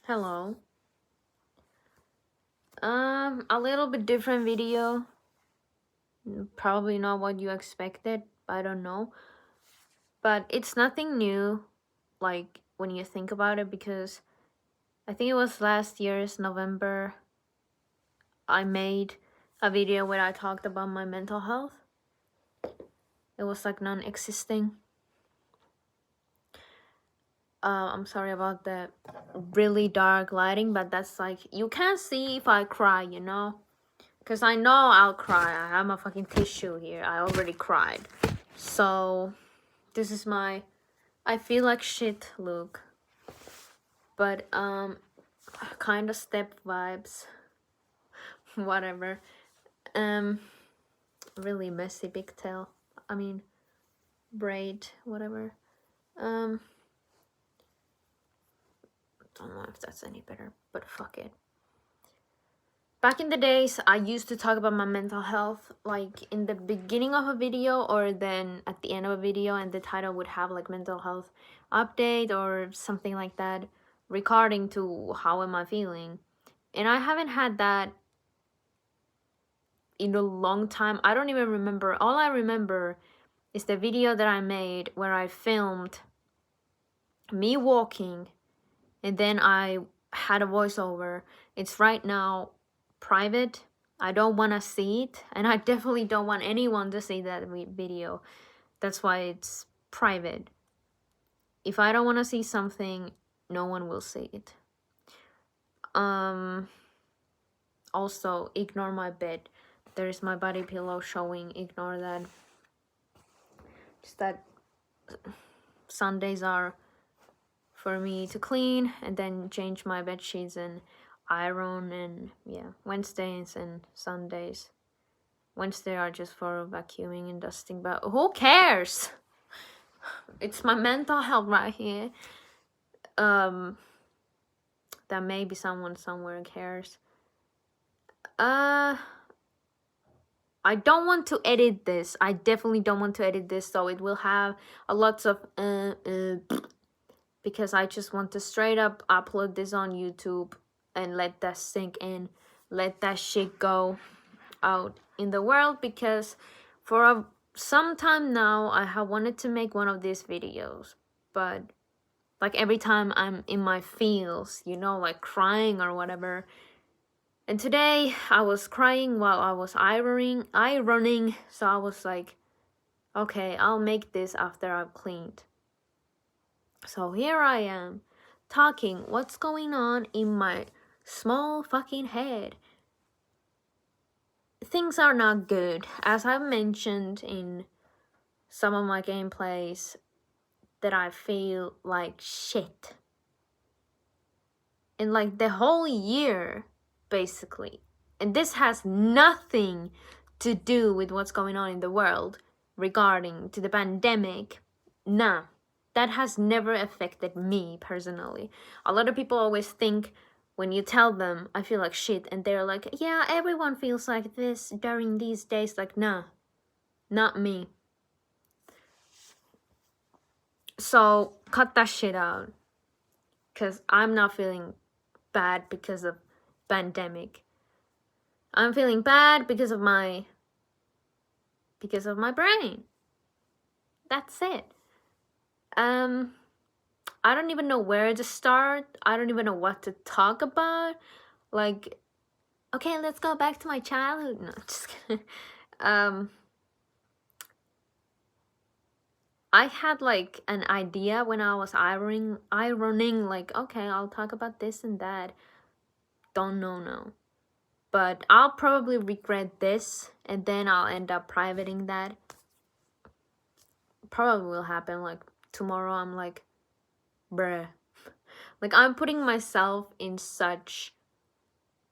Hello. A little bit different video. Probably not what you expected. I don't know. But it's nothing new, like when you think about it, because I think it was last year's November I made a video where I talked about my mental health. It was like non-existing. I'm sorry about the really dark lighting, but that's like, you can't see if I cry, you know? Because I know I'll cry. I have my fucking tissue here. I already cried. So, this is my I feel like shit look. But, kind of step vibes. Whatever. Really messy pigtail. I mean, braid, whatever. Don't know if that's any better, but fuck it. Back in the days, I used to talk about my mental health like in the beginning of a video or then at the end of a video, and the title would have like mental health update or something like that, regarding to how am I feeling. And I haven't had that in a long time. I don't even remember. All I remember is the video that I made where I filmed me walking and then I had a voiceover. It's right now private. I don't want to see it, and I definitely don't want anyone to see that video. That's why it's private. If I don't want to see something, no one will see it. Also, ignore my bed. There's my body pillow showing. Ignore that. Just that Sundays are for me to clean and then change my bed sheets and iron, and yeah, Wednesdays and Sundays. Wednesday are just for vacuuming and dusting, but who cares? It's my mental health right here. That maybe someone somewhere cares. I don't want to edit this. I definitely don't want to edit this, so it will have a lots of because I just want to straight up upload this on YouTube and let that sink in, let that shit go out in the world, because for some time now I have wanted to make one of these videos, but like every time I'm in my feels, you know, like crying or whatever. And today I was crying while I was ironing, so I was like, okay, I'll make this after I've cleaned. So here I am, talking what's going on in my small fucking head. Things are not good. As I've mentioned in some of my gameplays, that I feel like shit. And like the whole year, basically. And this has nothing to do with what's going on in the world regarding to the pandemic. Nah. That has never affected me personally. A lot of people always think when you tell them I feel like shit, and they're like, yeah, everyone feels like this during these days. Like, nah, not me. So cut that shit out, because I'm not feeling bad because of pandemic. I'm feeling bad because of my brain. That's it. I don't even know where to start. I don't even know what to talk about. Like, okay, let's go back to my childhood. No, just kidding. I had like an idea when I was ironing, like, okay, I'll talk about this and that. Don't know now. But I'll probably regret this, and then I'll end up privating that. Probably will happen, like, tomorrow I'm like, bruh. Like, I'm putting myself in such,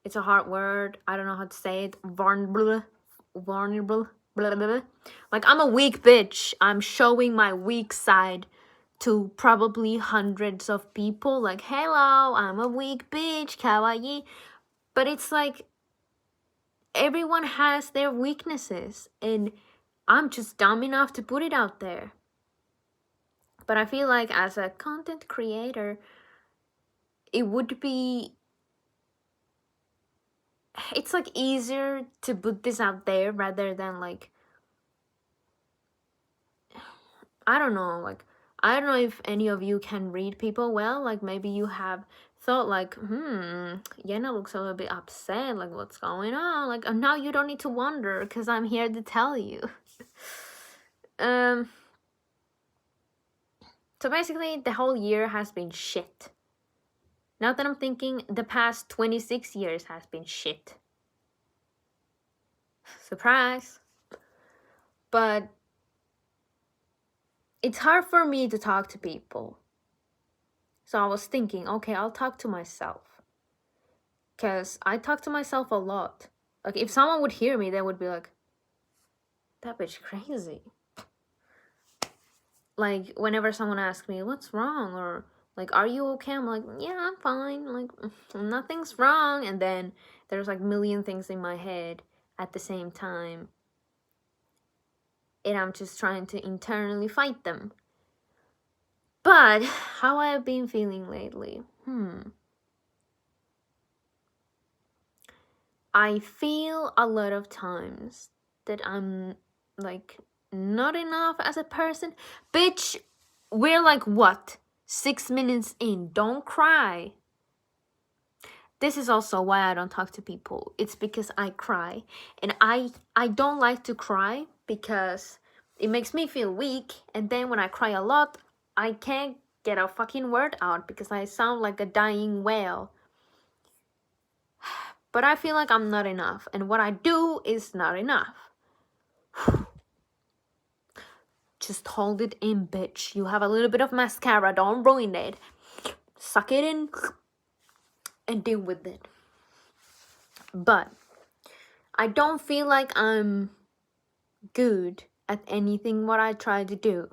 it's a hard word, I don't know how to say it, vulnerable, blah, blah, blah. Like, I'm a weak bitch. I'm showing my weak side to probably hundreds of people, like, hello, I'm a weak bitch, kawaii. But it's like, everyone has their weaknesses, and I'm just dumb enough to put it out there. But I feel like as a content creator, it would be, it's like easier to put this out there rather than like, I don't know, like, I don't know if any of you can read people well. Like, maybe you have thought, like, Yena looks a little bit upset. Like, what's going on? Like, now you don't need to wonder because I'm here to tell you. So basically, the whole year has been shit. Now that I'm thinking, the past 26 years has been shit. Surprise! But it's hard for me to talk to people. So I was thinking, okay, I'll talk to myself. Because I talk to myself a lot. Like, if someone would hear me, they would be like, that bitch crazy. Like, whenever someone asks me, what's wrong? Or, like, are you okay? I'm like, yeah, I'm fine. Like, nothing's wrong. And then there's, like, a million things in my head at the same time. And I'm just trying to internally fight them. But how I've been feeling lately? I feel a lot of times that I'm like not enough as a person. Bitch, we're like what? 6 minutes in. Don't cry. This is also why I don't talk to people. It's because I cry. And I don't like to cry because it makes me feel weak. And then when I cry a lot, I can't get a fucking word out because I sound like a dying whale. But I feel like I'm not enough. And what I do is not enough. Just hold it in, bitch. You have a little bit of mascara. Don't ruin it. Suck it in and deal with it. But I don't feel like I'm good at anything what I try to do.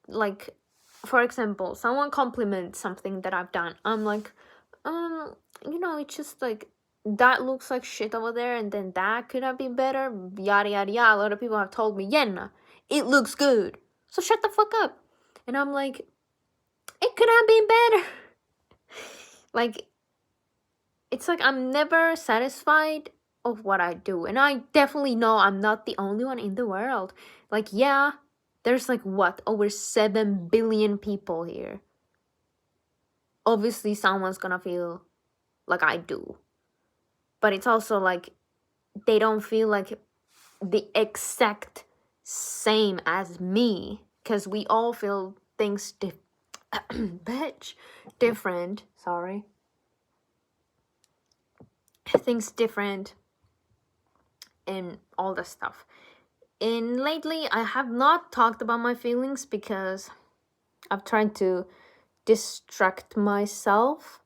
Like, for example, someone compliments something that I've done. I'm like, it's just like, that looks like shit over there, and then that could have been better, yada yada yada. A lot of people have told me, Yenna, it looks good, so shut the fuck up. And I'm like, it could have been better. Like, it's like I'm never satisfied of what I do. And I definitely know I'm not the only one in the world. Like, yeah, there's like what, over 7 billion people here. Obviously someone's gonna feel like I do. But it's also like they don't feel like the exact same as me, because we all feel things different. Sorry. Things different and all the stuff. And lately I have not talked about my feelings because I've tried to distract myself,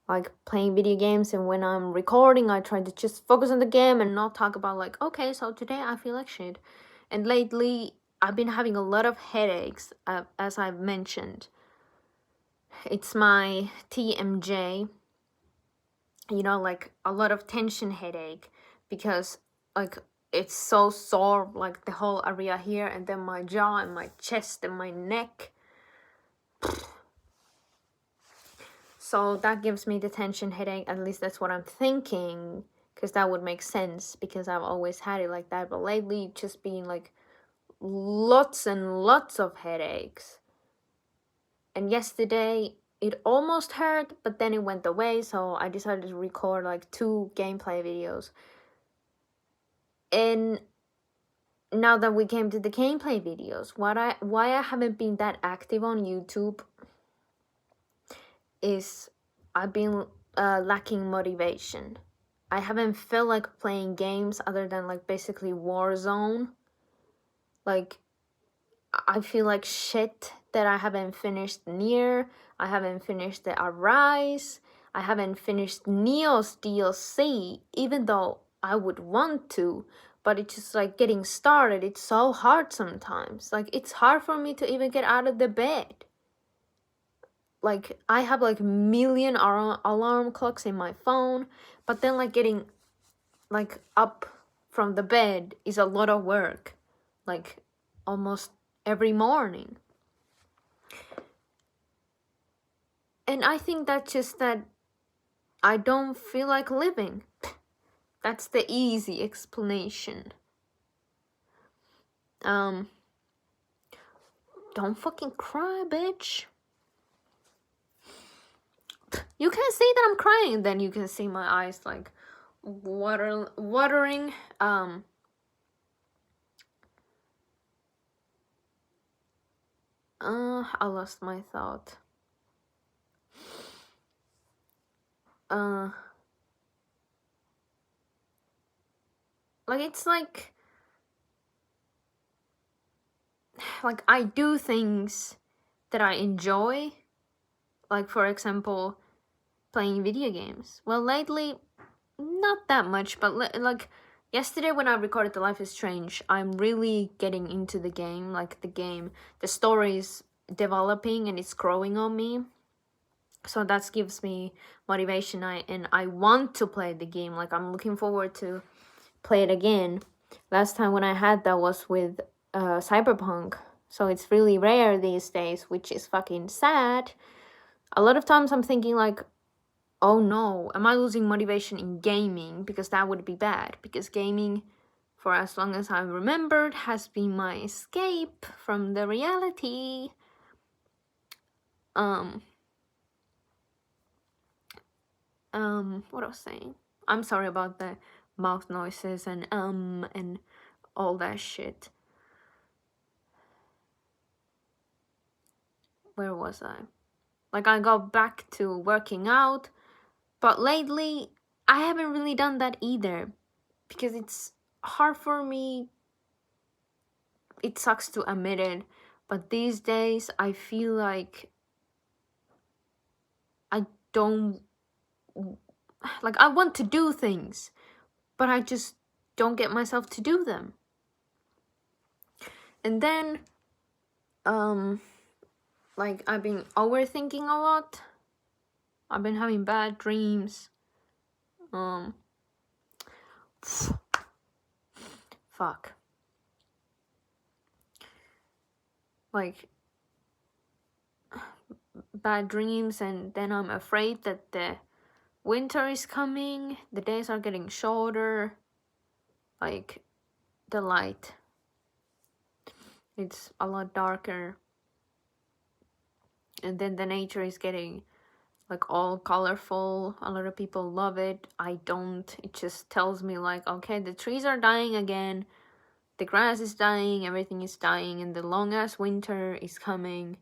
like playing video games, and when I'm recording I try to just focus on the game and not talk about like, okay, so today I feel like shit. And lately I've been having a lot of headaches, as I've mentioned. It's my TMJ, like a lot of tension headache, because like it's so sore, like the whole area here, and then my jaw and my chest and my neck. So that gives me the tension headache. At least that's what I'm thinking, because that would make sense, because I've always had it like that. But lately it's just been like lots and lots of headaches. And yesterday it almost hurt, but then it went away, so I decided to record like 2 gameplay videos. And now that we came to the gameplay videos, why I haven't been that active on YouTube is I've been lacking motivation. I haven't felt like playing games other than like basically Warzone. Like, I feel like shit that I haven't finished Nier, I haven't finished the Arise, I haven't finished Neo's DLC, even though I would want to, but it's just like getting started, it's so hard sometimes. Like, it's hard for me to even get out of the bed. Like, I have like million alarm clocks in my phone, but then like getting like up from the bed is a lot of work, like almost every morning. And I think that's just that I don't feel like living. That's the easy explanation. Don't fucking cry, bitch. You can see that I'm crying, then you can see my eyes like watering. I lost my thought. Like it's like I do things that I enjoy. Like for example, playing video games. Well, lately, not that much, but like yesterday when I recorded the Life is Strange, I'm really getting into the game. Like the story is developing and it's growing on me. So that gives me motivation. I want to play the game. Like I'm looking forward to play it again. Last time when I had that was with Cyberpunk. So it's really rare these days, which is fucking sad. A lot of times I'm thinking like, oh no, am I losing motivation in gaming? Because that would be bad. Because gaming, for as long as I remembered, has been my escape from the reality. What I was saying. I'm sorry about the mouth noises and all that shit. Where was I? Like I got back to working out, but lately I haven't really done that either because it's hard for me. It sucks to admit it, but these days I feel like I don't like I want to do things, but I just don't get myself to do them. And then like I've been overthinking a lot. I've been having bad dreams. Fuck. Like bad dreams, and then I'm afraid that the winter is coming, the days are getting shorter, like the light, it's a lot darker, and then the nature is getting like all colorful. A lot of people love it. I don't. It just tells me like, okay, the trees are dying again, the grass is dying, everything is dying, and the long ass winter is coming.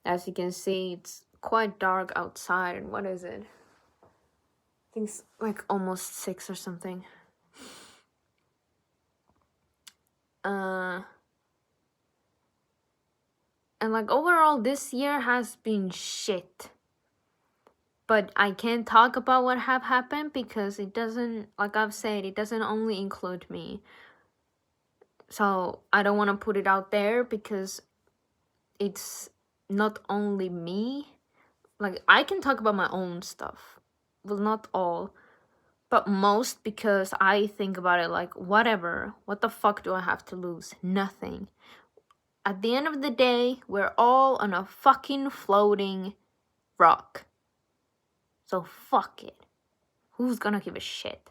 As you can see, it's quite dark outside. What is it? I think it's like almost 6 or something. And like overall this year has been shit. But I can't talk about what have happened because it doesn't, like I've said, it doesn't only include me. So I don't want to put it out there because it's not only me. Like I can talk about my own stuff. Well, not all, but most, because I think about it like, whatever. What the fuck do I have to lose? Nothing. At the end of the day, we're all on a fucking floating rock. So fuck it. Who's gonna give a shit?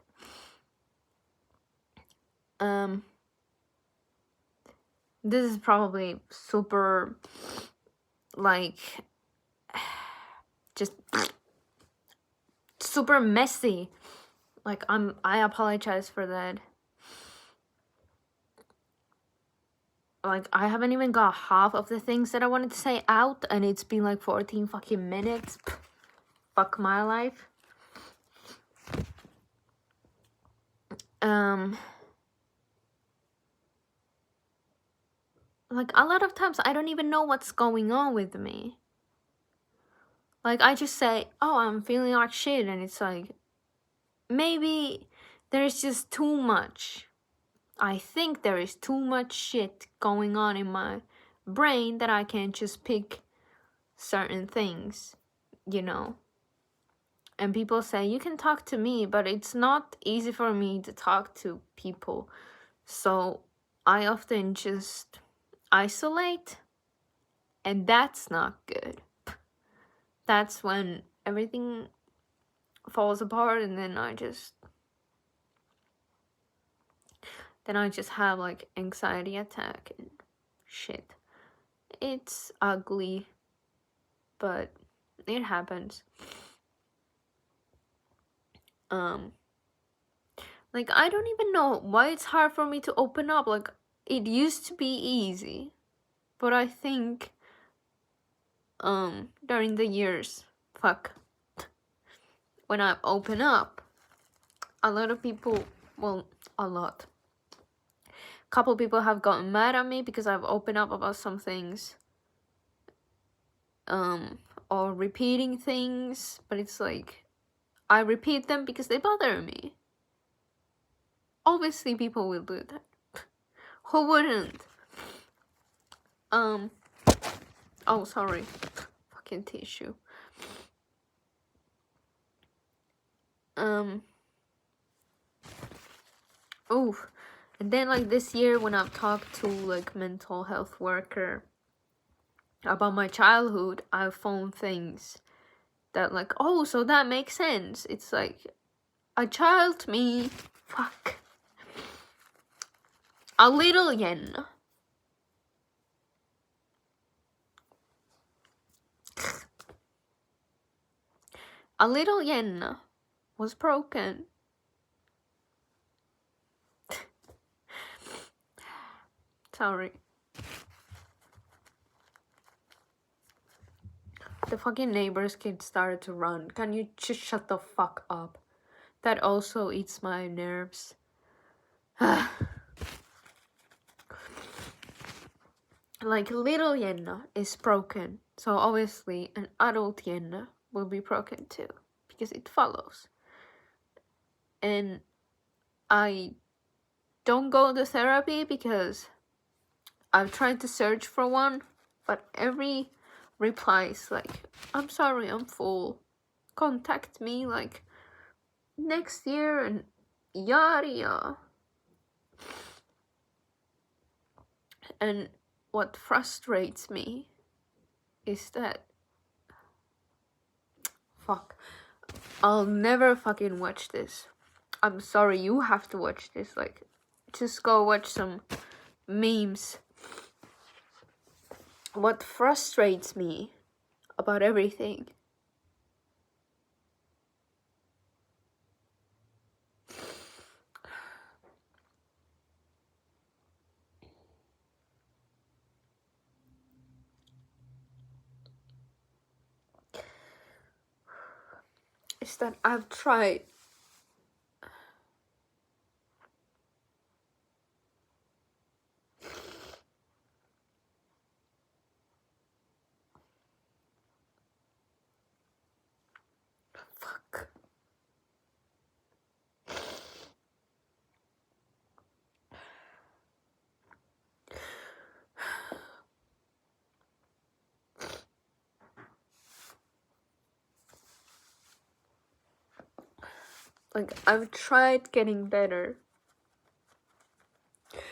This is probably super, like, just super messy. Like, I apologize for that. Like, I haven't even got half of the things that I wanted to say out, and it's been like 14 fucking minutes. Fuck my life. Like, a lot of times I don't even know what's going on with me. Like, I just say, oh, I'm feeling like shit, and it's like, maybe there's just too much. I think there is too much shit going on in my brain that I can't just pick certain things, you know. And people say, you can talk to me, but it's not easy for me to talk to people. So I often just isolate, and that's not good. that's when everything falls apart, and then I just have like anxiety attack and shit. It's ugly, but it happens. Like, I don't even know why it's hard for me to open up. Like, it used to be easy, but I think during the years, when I open up, a lot of people, well, a lot, couple people have gotten mad at me because I've opened up about some things, or repeating things, but it's like, I repeat them because they bother me. Obviously people will do that. Who wouldn't? Oh, sorry. Fucking tissue. Oh, and then like this year when I've talked to like mental health worker about my childhood, I've found things that like, oh, so that makes sense. It's like, a child me, fuck. A little yen. A little yen was broken. Sorry. The fucking neighbor's kid started to run. Can you just shut the fuck up? That also eats my nerves. Like, little Yenna is broken, so obviously an adult Yenna will be broken too, because it follows. And I don't go to therapy because I've tried to search for one, but every reply is like, I'm sorry, I'm full. Contact me like next year and yada yada. And what frustrates me is that, fuck, I'll never fucking watch this. I'm sorry, you have to watch this. Like, just go watch some memes. What frustrates me about everything is that I've tried fuck. Like, I've tried getting better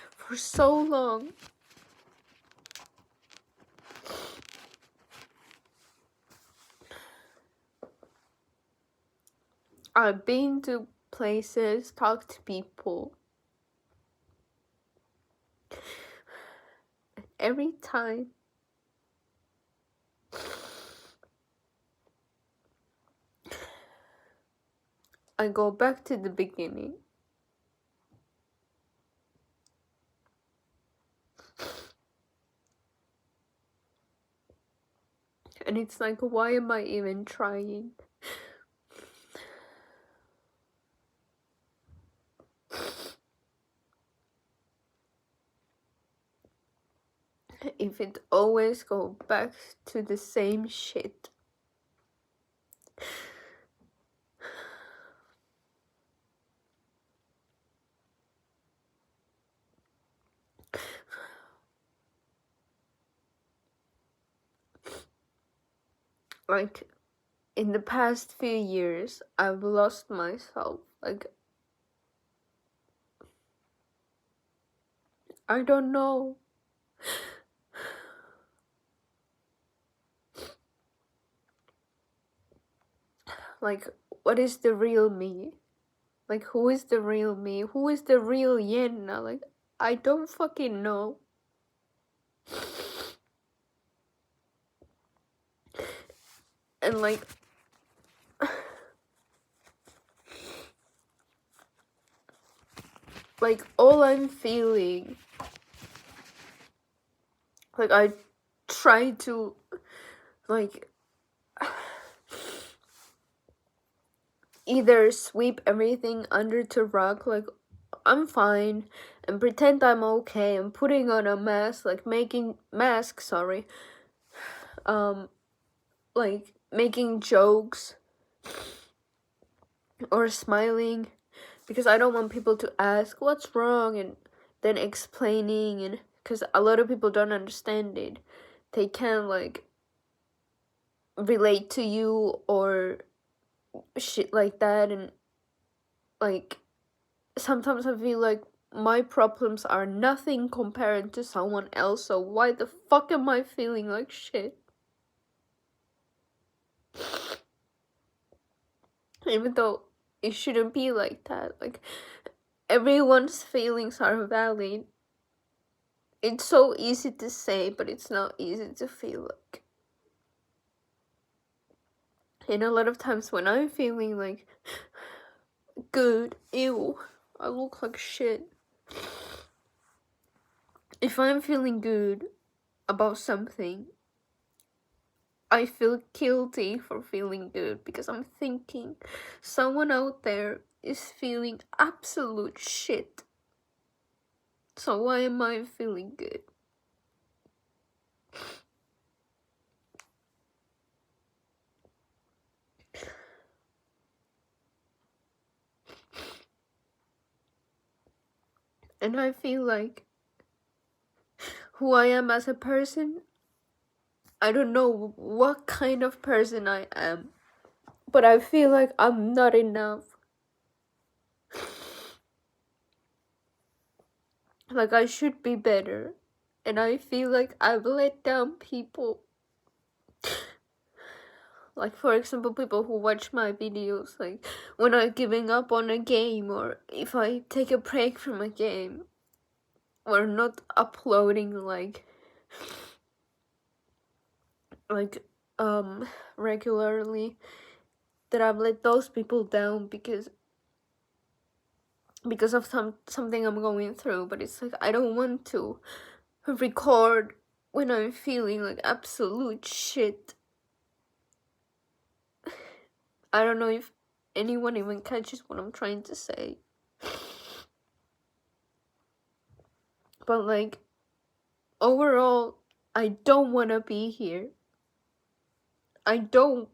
for so long. I've been to places, talked to people. And every time I go back to the beginning. And it's like, why am I even trying? If it always go back to the same shit. Like, in the past few years, I've lost myself. Like, I don't know. like, what is the real me? Like, who is the real me? Who is the real Yenna? Like, I don't fucking know. And like, like all I'm feeling, like I try to, like, either sweep everything under the rug, like I'm fine, and pretend I'm okay, and putting on a mask, like like making jokes or smiling, because I don't want people to ask what's wrong, and then explaining, and because a lot of people don't understand it, they can't like relate to you or shit like that. And like sometimes I feel like my problems are nothing compared to someone else, so why the fuck am I feeling like shit? Even though it shouldn't be like that. Like, everyone's feelings are valid. It's so easy to say, but it's not easy to feel like. And a lot of times when I'm feeling like good, ew, I look like shit. If I'm feeling good about something, I feel guilty for feeling good because I'm thinking someone out there is feeling absolute shit. So why am I feeling good? And I feel like who I am as a person, I don't know what kind of person I am, but I feel like I'm not enough. Like I should be better. And I feel like I've let down people. Like, for example, people who watch my videos, like when I'm giving up on a game, or if I take a break from a game, or not uploading like regularly, that I've let those people down because of something I'm going through. But it's like I don't want to record when I'm feeling like absolute shit. I don't know if anyone even catches what I'm trying to say. But like, overall, I don't want to be here. I don't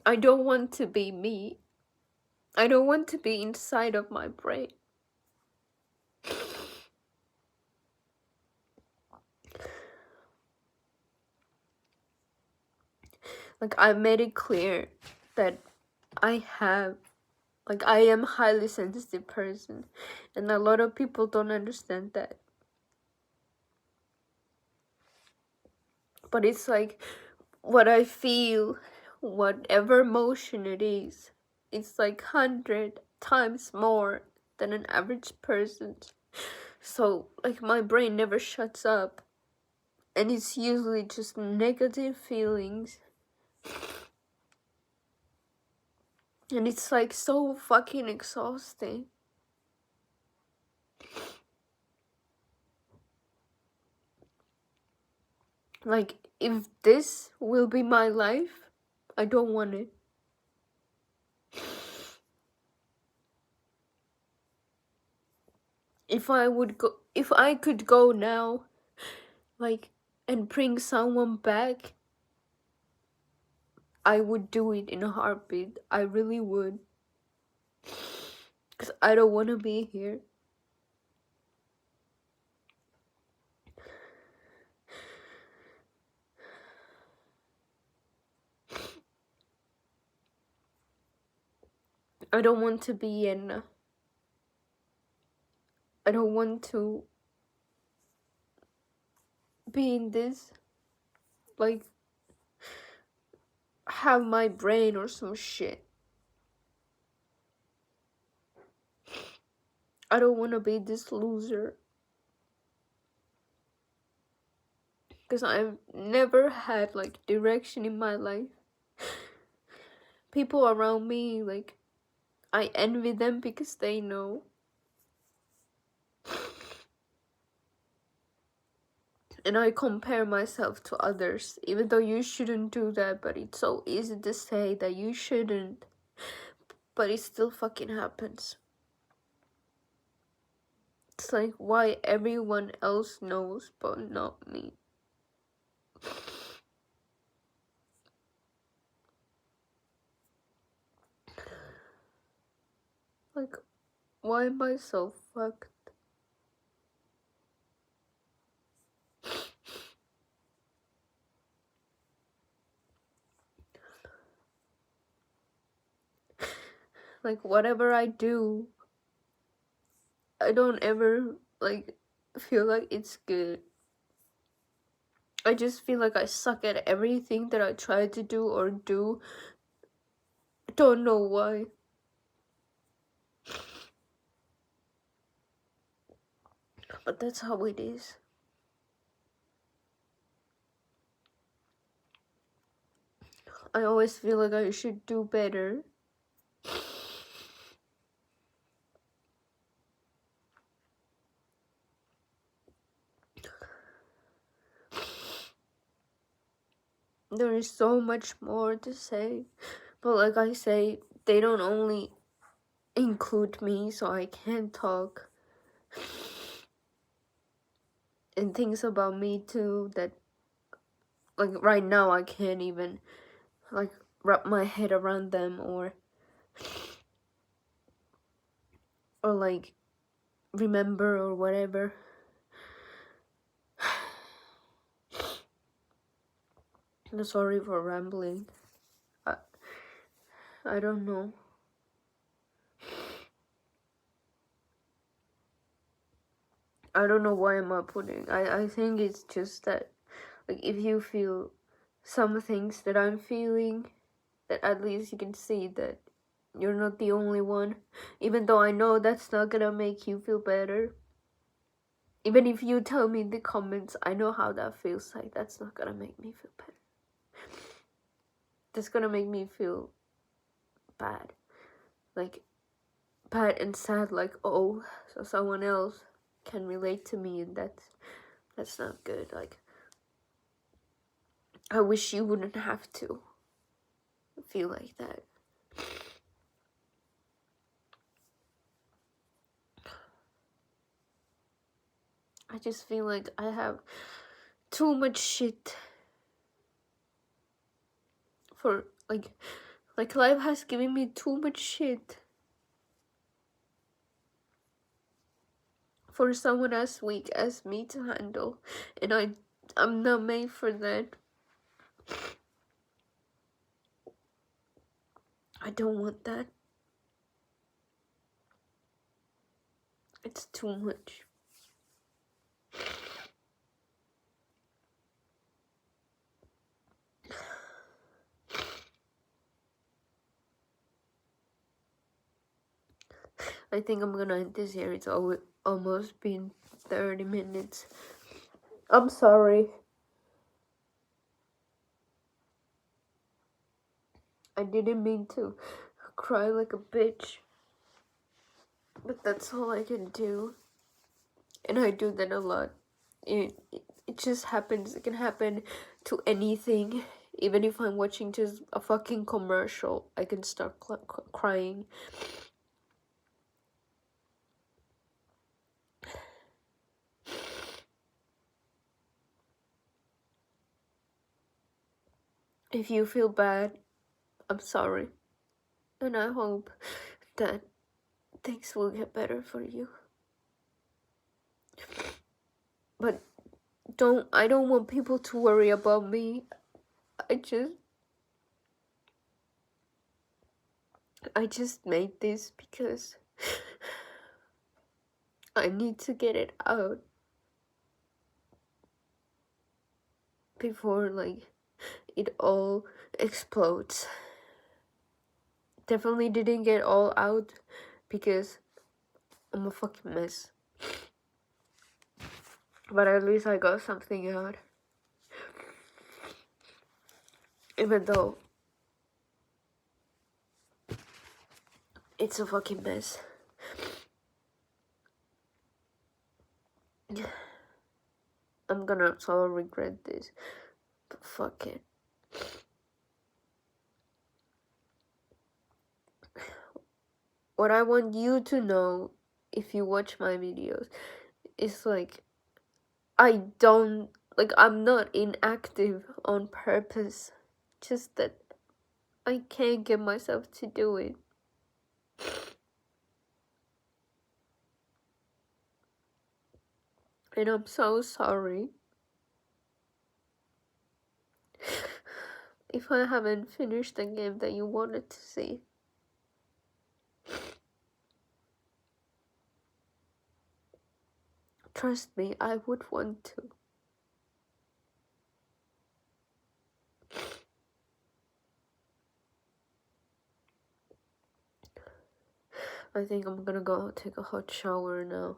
want to be me. I don't want to be inside of my brain. Like, I made it clear that I am a highly sensitive person, and a lot of people don't understand that. But it's like, what I feel, whatever emotion it is, it's like 100 times more than an average person's. So, like, my brain never shuts up, and it's usually just negative feelings. And it's like so fucking exhausting. Like, if this will be my life, I don't want it. If I could go now, like, and bring someone back, I would do it in a heartbeat. I really would. Because I don't want to be here. I don't want to be in. I don't want to be in this. like have my brain or some shit. I don't want to be this loser. Because I've never had like direction in my life. People around me, like, I envy them because they know. And I compare myself to others, even though you shouldn't do that, but it's so easy to say that you shouldn't. But it still fucking happens. It's like, why everyone else knows, but not me. Like, why am I so fucked? Like, whatever I do, I don't ever, like, feel like it's good. I just feel like I suck at everything that I try to do or do. I don't know why. But that's how it is. I always feel like I should do better. There is so much more to say. But like I say, they don't only include me, so I can't talk. And things about me too that, like, right now I can't even, like, wrap my head around them or like, remember or whatever. I'm sorry for rambling. I don't know. I don't know why am I putting. I think it's just that, like, if you feel some things that I'm feeling, that at least you can see that you're not the only one. Even though I know that's not gonna make you feel better. Even if you tell me in the comments, I know how that feels like. That's not gonna make me feel better. That's gonna make me feel bad. Like, bad and sad, like, oh, so someone else can relate to me, and that's not good. Like, I wish you wouldn't have to feel like that. I just feel like I have too much shit for, like life has given me too much shit for someone as weak as me to handle, and I'm not made for that. I don't want that. It's too much. I think I'm gonna end this here. It's almost been 30 minutes. I'm sorry. I didn't mean to cry like a bitch. But that's all I can do. And I do that a lot. It just happens. It can happen to anything. Even if I'm watching just a fucking commercial, I can start crying. If you feel bad, I'm sorry. And I hope that things will get better for you. But I don't want people to worry about me. I just made this because I need to get it out. before like it all explodes. Definitely didn't get all out because I'm a fucking mess. But at least I got something out. Even though it's a fucking mess. I'm gonna so regret this. But fuck it. What I want you to know, if you watch my videos, is like, I'm not inactive on purpose. Just that I can't get myself to do it. And I'm so sorry if I haven't finished the game that you wanted to see. Trust me, I would want to. I think I'm gonna go take a hot shower now.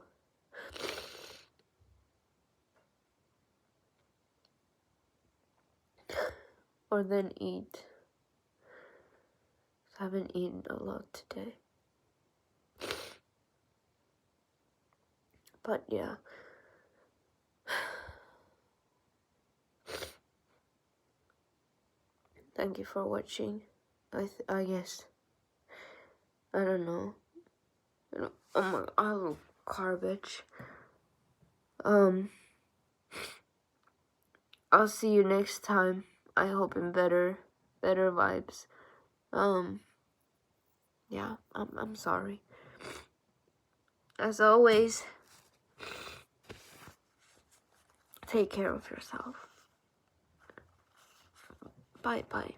Or then eat. I haven't eaten a lot today. But yeah. Thank you for watching. I guess. I don't know. Oh my, I look garbage. I'll see you next time. I hope in better vibes. Yeah, I'm sorry. As always, take care of yourself. Bye bye.